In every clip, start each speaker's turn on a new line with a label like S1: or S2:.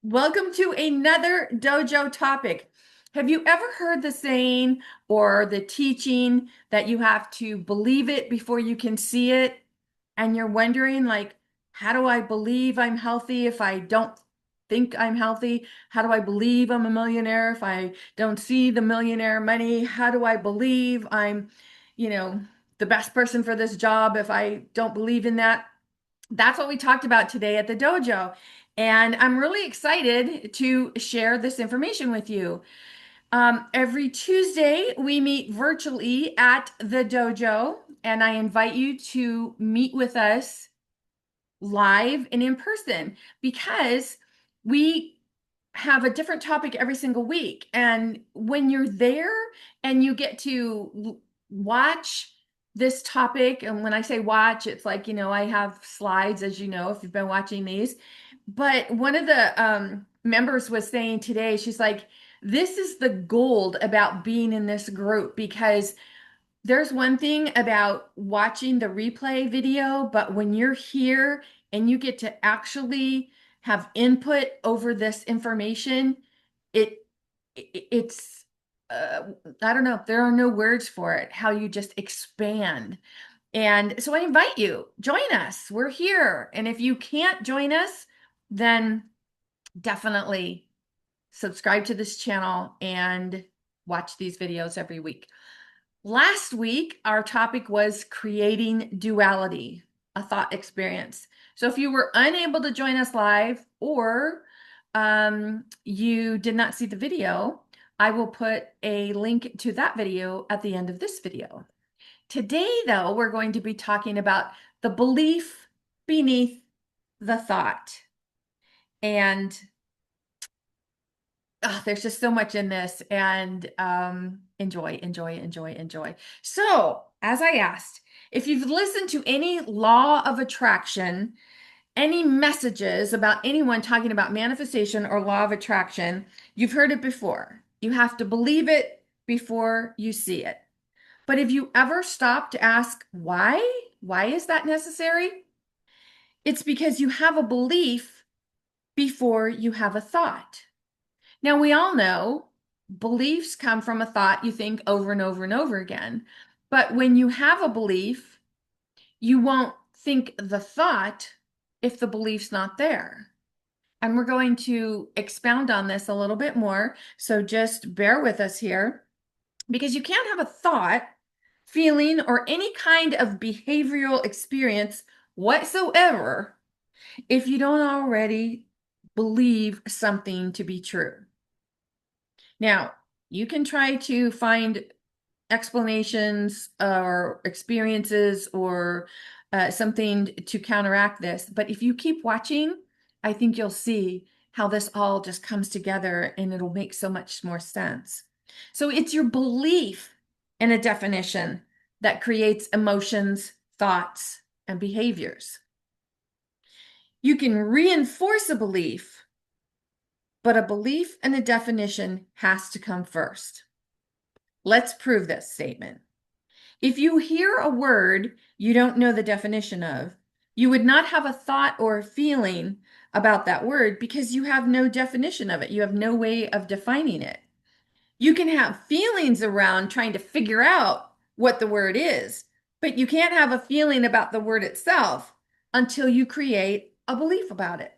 S1: Welcome to another dojo topic. Have you ever heard the saying or the teaching that you have to believe it before you can see it? And you're wondering, like, how do I believe I'm healthy if I don't think I'm healthy? How do I believe I'm a millionaire if I don't see the millionaire money? How do I believe I'm, you know, the best person for this job if I don't believe in that? That's what we talked about today at the dojo. And I'm really excited to share this information with you. Every Tuesday, we meet virtually at the dojo, and I invite you to meet with us live and in person because we have a different topic every single week. And when you're there and you get to watch this topic, and when I say watch, it's like, I have slides, as you know, if you've been watching these. But one of the members was saying today, she's like, this is the gold about being in this group because there's one thing about watching the replay video, but when you're here and you get to actually have input over this information, it it's uh, I don't know, there are no words for it, how you just expand. And so I invite you, join us. We're here. And if you can't join us, then definitely subscribe to this channel and watch these videos every week. Last week, our topic was creating duality, a thought experience. So if you were unable to join us live or you did not see the video, I will put a link to that video at the end of this video. Today, though, we're going to be talking about the belief beneath the thought. And there's just so much in this, and enjoy, enjoy, enjoy, enjoy. So, as I asked, if you've listened to any law of attraction, any messages about anyone talking about manifestation or law of attraction, you've heard it before. You have to believe it before you see it. But have you ever stopped to ask why? Why is that necessary? It's because you have a belief before you have a thought. Now, we all know beliefs come from a thought you think over and over and over again. But when you have a belief, you won't think the thought if the belief's not there. And we're going to expound on this a little bit more. So just bear with us here because you can't have a thought, feeling, or any kind of behavioral experience whatsoever if you don't already believe something to be true. Now, you can try to find explanations or experiences or something to counteract this. But if you keep watching, I think you'll see how this all just comes together and it'll make so much more sense. So it's your belief in a definition that creates emotions, thoughts, and behaviors. You can reinforce a belief, but a belief and a definition has to come first. Let's prove this statement. If you hear a word you don't know the definition of, you would not have a thought or a feeling about that word because you have no definition of it. You have no way of defining it. You can have feelings around trying to figure out what the word is, but you can't have a feeling about the word itself until you create a belief about it.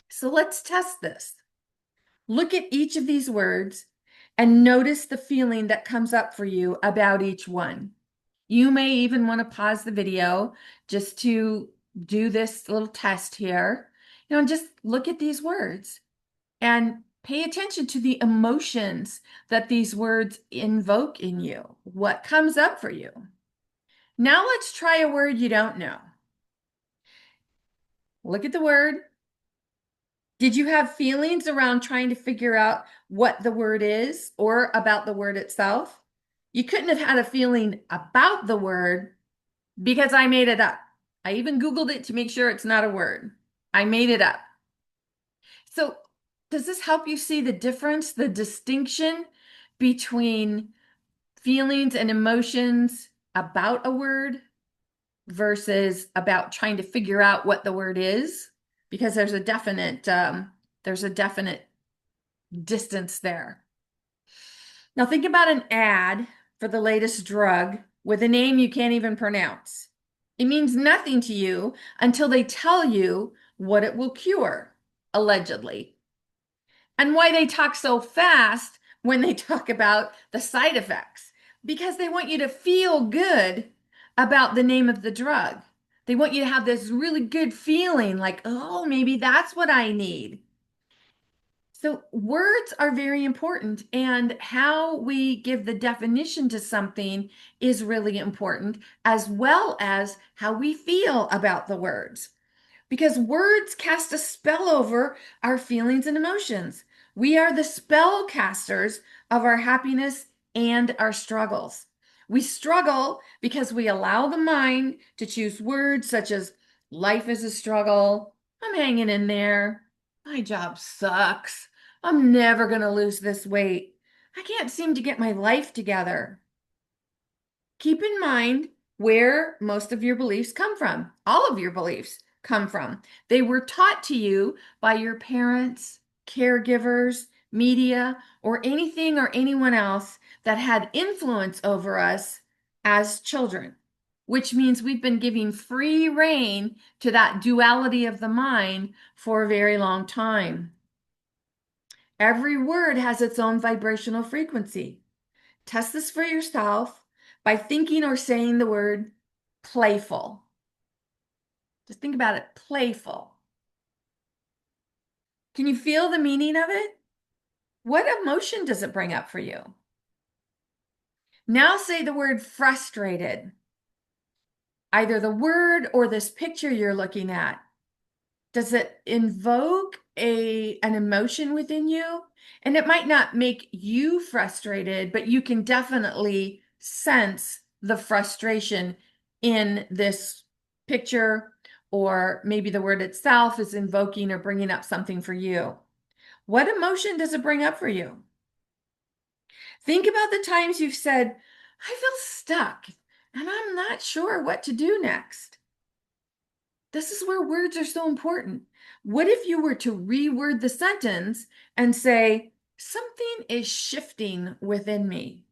S1: So let's test this. Look at each of these words and notice the feeling that comes up for you about each one. You may even want to pause the video just to do this little test here. Just look at these words and pay attention to the emotions that these words invoke in you. What comes up for you? Now let's try a word you don't know. Look at the word. Did you have feelings around trying to figure out what the word is or about the word itself? You couldn't have had a feeling about the word because I made it up. I even Googled it to make sure it's not a word. I made it up. So, does this help you see the difference, the distinction between feelings and emotions about a word versus about trying to figure out what the word is? Because there's a definite There's a definite distance there. Now think about an ad for the latest drug with a name you can't even pronounce. It means nothing to you until they tell you what it will cure, allegedly, and why they talk so fast when they talk about the side effects, because they want you to feel good about the name of the drug. They want you to have this really good feeling like, oh, maybe that's what I need. So words are very important, and how we give the definition to something is really important, as well as how we feel about the words. Because words cast a spell over our feelings and emotions. We are the spell casters of our happiness and our struggles. We struggle because we allow the mind to choose words such as life is a struggle, I'm hanging in there, my job sucks, I'm never going to lose this weight, I can't seem to get my life together. Keep in mind where most of your beliefs come from. All of your beliefs come from. They were taught to you by your parents, caregivers, media, or anything or anyone else that had influence over us as children, which means we've been giving free rein to that duality of the mind for a very long time. Every word has its own vibrational frequency. Test this for yourself by thinking or saying the word playful. Just think about it, playful. Can you feel the meaning of it? What emotion does it bring up for you? Now say the word frustrated. Either the word or this picture you're looking at. Does it invoke an emotion within you? And it might not make you frustrated, but you can definitely sense the frustration in this picture, or maybe the word itself is invoking or bringing up something for you. What emotion does it bring up for you? Think about the times you've said, I feel stuck and I'm not sure what to do next. This is where words are so important. What if you were to reword the sentence and say, something is shifting within me?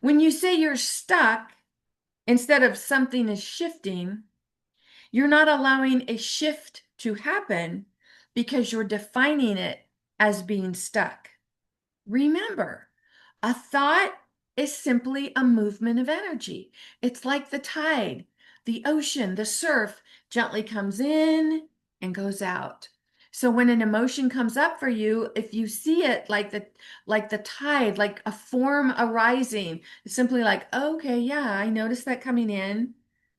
S1: When you say you're stuck, instead of something is shifting, you're not allowing a shift to happen because you're defining it as being stuck. Remember, a thought is simply a movement of energy. It's like the tide, the ocean, the surf gently comes in and goes out. So when an emotion comes up for you, if you see it like the tide, like a form arising, it's simply like, okay, yeah, I noticed that coming in,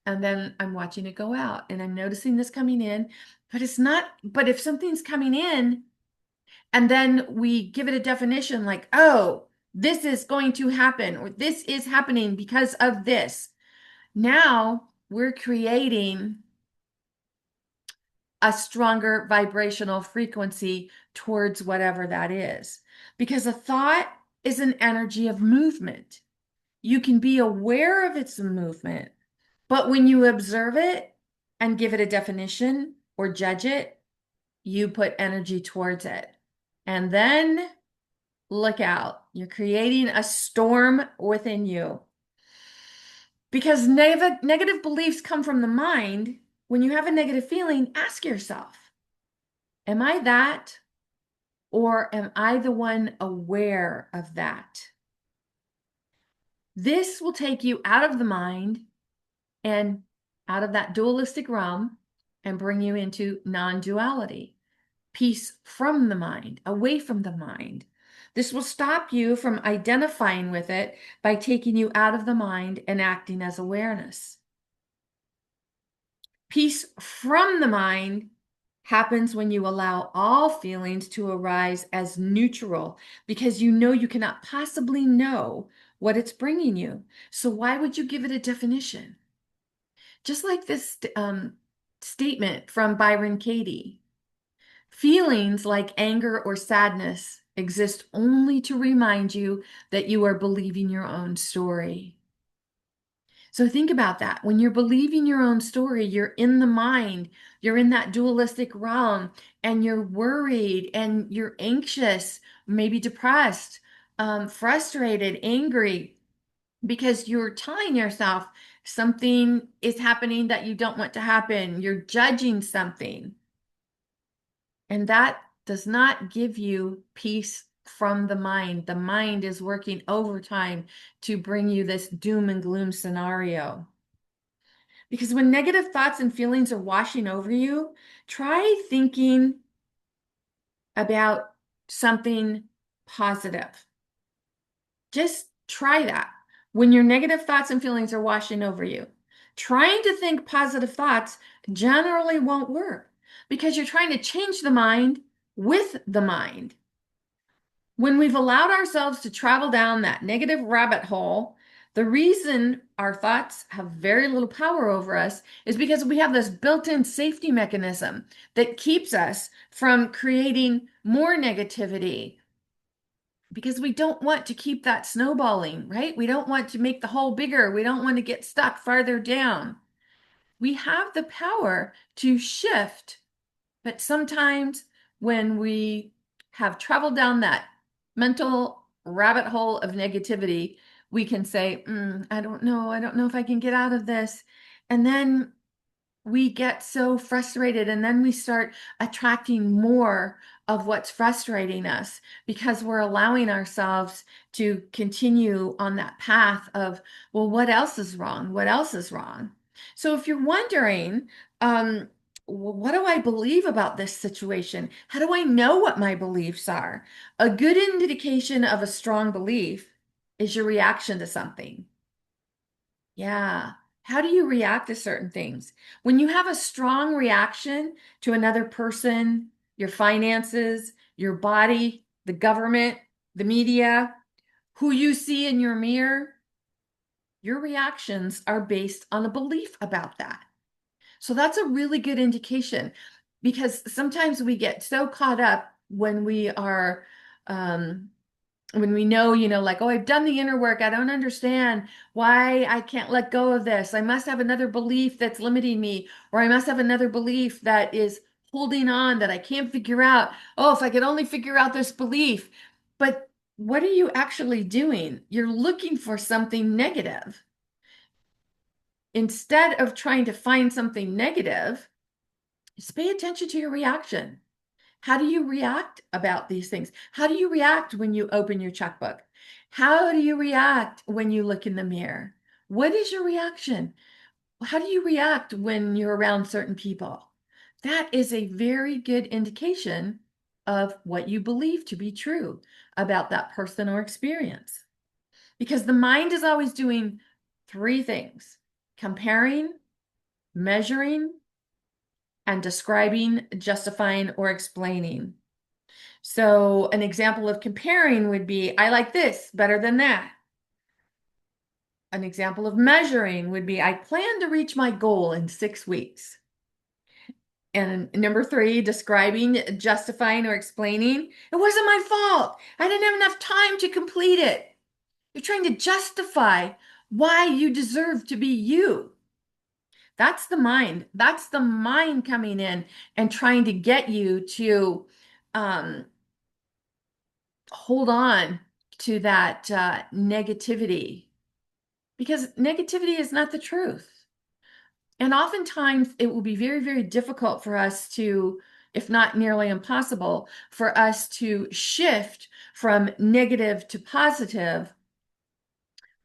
S1: and then I'm watching it go out, and I'm noticing this coming in, but it's not, but if something's coming in, and then we give it a definition like, oh, this is going to happen, or this is happening because of this. Now we're creating a stronger vibrational frequency towards whatever that is. Because a thought is an energy of movement. You can be aware of its movement, but when you observe it and give it a definition or judge it, you put energy towards it. And then look out. You're creating a storm within you. Because negative beliefs come from the mind. When you have a negative feeling, ask yourself, am I that? Or am I the one aware of that? This will take you out of the mind and out of that dualistic realm and bring you into non-duality. Peace from the mind, away from the mind. This will stop you from identifying with it by taking you out of the mind and acting as awareness. Peace from the mind happens when you allow all feelings to arise as neutral, because you know you cannot possibly know what it's bringing you. So why would you give it a definition? Just like this statement from Byron Katie. Feelings like anger or sadness exist only to remind you that you are believing your own story. So think about that. When you're believing your own story, you're in the mind, you're in that dualistic realm, and you're worried and you're anxious, maybe depressed, frustrated, angry, because you're telling yourself something is happening that you don't want to happen. You're judging something. And that does not give you peace from the mind. The mind is working overtime to bring you this doom and gloom scenario. Because when negative thoughts and feelings are washing over you, try thinking about something positive. Just try that. When your negative thoughts and feelings are washing over you, trying to think positive thoughts generally won't work because you're trying to change the mind with the mind. When we've allowed ourselves to travel down that negative rabbit hole, the reason our thoughts have very little power over us is because we have this built-in safety mechanism that keeps us from creating more negativity because we don't want to keep that snowballing, right? We don't want to make the hole bigger. We don't want to get stuck farther down. We have the power to shift, but sometimes when we have traveled down that mental rabbit hole of negativity, we can say, I don't know. I don't know if I can get out of this. And then we get so frustrated and then we start attracting more of what's frustrating us because we're allowing ourselves to continue on that path of, well, what else is wrong? What else is wrong? So if you're wondering, what do I believe about this situation? How do I know what my beliefs are? A good indication of a strong belief is your reaction to something. Yeah. How do you react to certain things? When you have a strong reaction to another person, your finances, your body, the government, the media, who you see in your mirror, your reactions are based on a belief about that. So that's a really good indication because sometimes we get so caught up um, when we know, like, oh, I've done the inner work. I don't understand why I can't let go of this. I must have another belief that's limiting me, or I must have another belief that is holding on that I can't figure out. Oh, if I could only figure out this belief. But what are you actually doing? You're looking for something negative. Instead of trying to find something negative, just pay attention to your reaction. How do you react about these things? How do you react when you open your checkbook? How do you react when you look in the mirror? What is your reaction? How do you react when you're around certain people? That is a very good indication of what you believe to be true about that person or experience. Because the mind is always doing three things: comparing, measuring, and describing, justifying, or explaining. So an example of comparing would be, I like this better than that. An example of measuring would be, I plan to reach my goal in 6 weeks. And number three, describing, justifying, or explaining, it wasn't my fault. I didn't have enough time to complete it. You're trying to justify why you deserve to be you. That's the mind. That's the mind coming in and trying to get you to um, hold on to that negativity because negativity is not the truth. And oftentimes it will be very, very difficult for us to, if not nearly impossible, for us to shift from negative to positive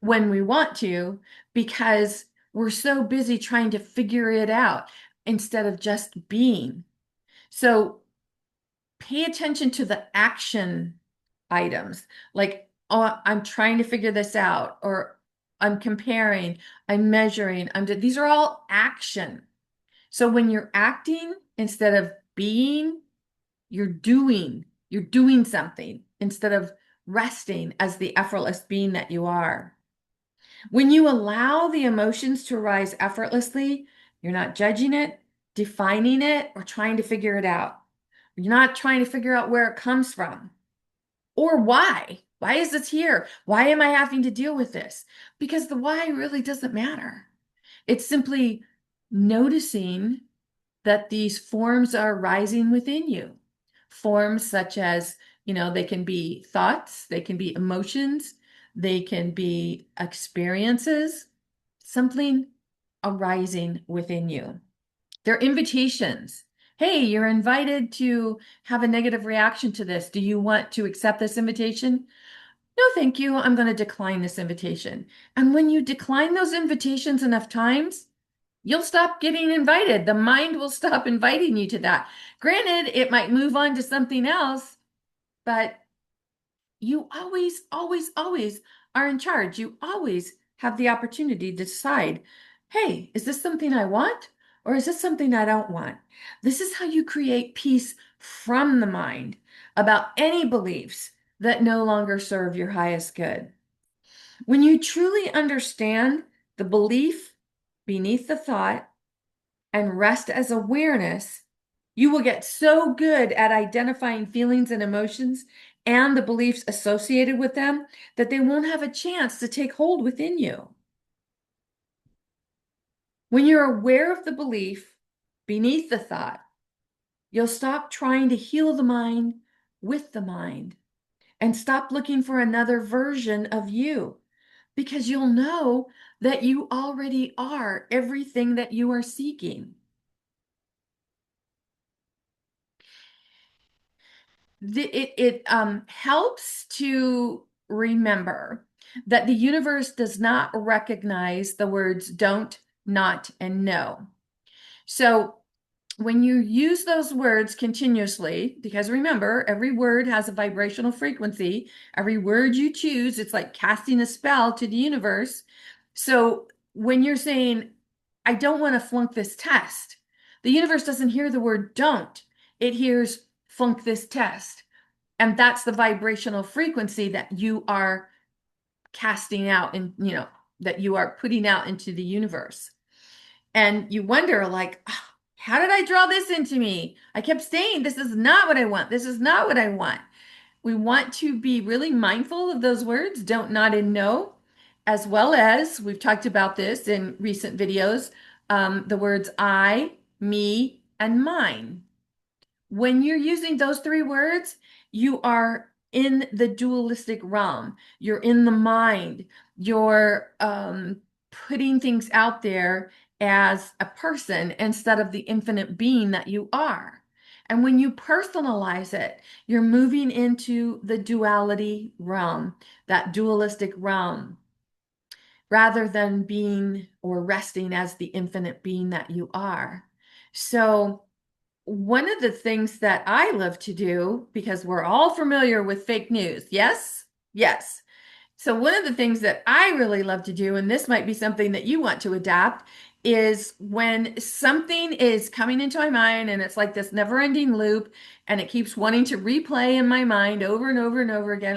S1: when we want to because we're so busy trying to figure it out instead of just being. So pay attention to the action items like, oh, I'm trying to figure this out, or I'm comparing, I'm measuring, these are all action. So when you're acting instead of being, you're doing something instead of resting as the effortless being that you are. When you allow the emotions to arise effortlessly, you're not judging it, defining it, or trying to figure it out. You're not trying to figure out where it comes from or why. Why is this here? Why am I having to deal with this? Because the why really doesn't matter. It's simply noticing that these forms are rising within you. Forms such as, they can be thoughts, they can be emotions, they can be experiences, something arising within you. They're invitations. Hey, you're invited to have a negative reaction to this. Do you want to accept this invitation? No, thank you. I'm going to decline this invitation. And when you decline those invitations enough times, you'll stop getting invited. The mind will stop inviting you to that. Granted, it might move on to something else, but you always, always, always are in charge. You always have the opportunity to decide, hey, is this something I want or is this something I don't want? This is how you create peace from the mind about any beliefs that no longer serve your highest good. When you truly understand the belief beneath the thought and rest as awareness, you will get so good at identifying feelings and emotions and the beliefs associated with them that they won't have a chance to take hold within you. When you're aware of the belief beneath the thought, you'll stop trying to heal the mind with the mind and stop looking for another version of you because you'll know that you already are everything that you are seeking. It helps to remember that the universe does not recognize the words don't, not, and no. So when you use those words continuously, because remember, every word has a vibrational frequency. Every word you choose, it's like casting a spell to the universe. So when you're saying, I don't want to flunk this test, the universe doesn't hear the word don't. It hears flunk this test. And that's the vibrational frequency that you are casting out and, that you are putting out into the universe. And you wonder, like, "Oh, how did I draw this into me? I kept saying, this is not what I want. This is not what I want." We want to be really mindful of those words, don't, not, and no, as well as we've talked about this in recent videos, the words I, me, and mine. When you're using those three words, you are in the dualistic realm. You're in the mind. You're putting things out there as a person instead of the infinite being that you are. And when you personalize it, you're moving into the duality realm, that dualistic realm, rather than being or resting as the infinite being that you are. So, one of the things that I love to do, because we're all familiar with fake news, yes? Yes. So one of the things that I really love to do, and this might be something that you want to adapt, is when something is coming into my mind and it's like this never-ending loop and it keeps wanting to replay in my mind over and over and over again,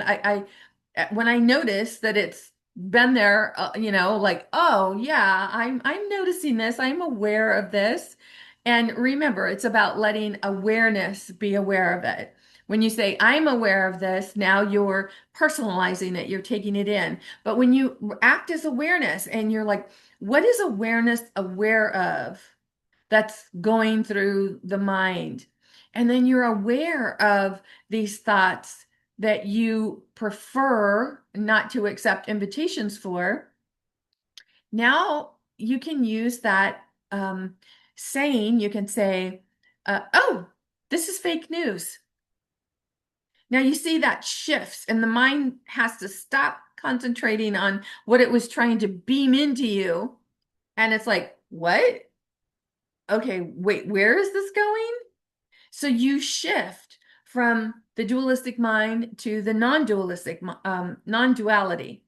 S1: when I notice that it's been there, like, oh yeah, I'm noticing this, I'm aware of this. And remember, it's about letting awareness be aware of it. When you say, I'm aware of this, now you're personalizing it, you're taking it in. But when you act as awareness and you're like, what is awareness aware of that's going through the mind? And then you're aware of these thoughts that you prefer not to accept invitations for. Now you can use that saying, you can say, oh, this is fake news. Now you see that shifts, and the mind has to stop concentrating on what it was trying to beam into you. And it's like, what? Okay, wait, where is this going? So you shift from the dualistic mind to the non-dualistic, non-duality.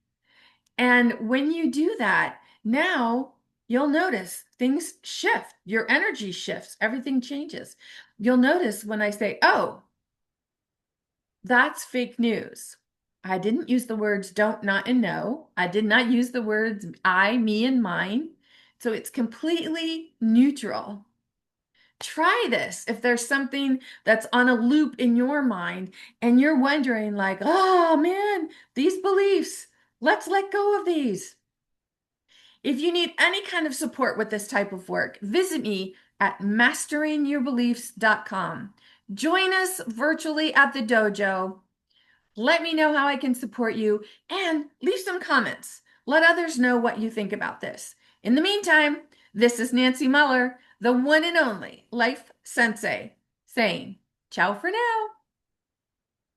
S1: And when you do that, now you'll notice things shift. Your energy shifts. Everything changes. You'll notice when I say, oh, that's fake news. I didn't use the words don't, not, and no. I did not use the words I, me, and mine. So it's completely neutral. try this. If there's something that's on a loop in your mind and you're wondering, like, oh man, these beliefs, let's let go of these. If you need any kind of support with this type of work, visit me at masteringyourbeliefs.com. Join us virtually at the dojo. Let me know how I can support you and leave some comments. Let others know what you think about this. In the meantime, this is Nancy Muller, the one and only Life Sensei, saying ciao for now.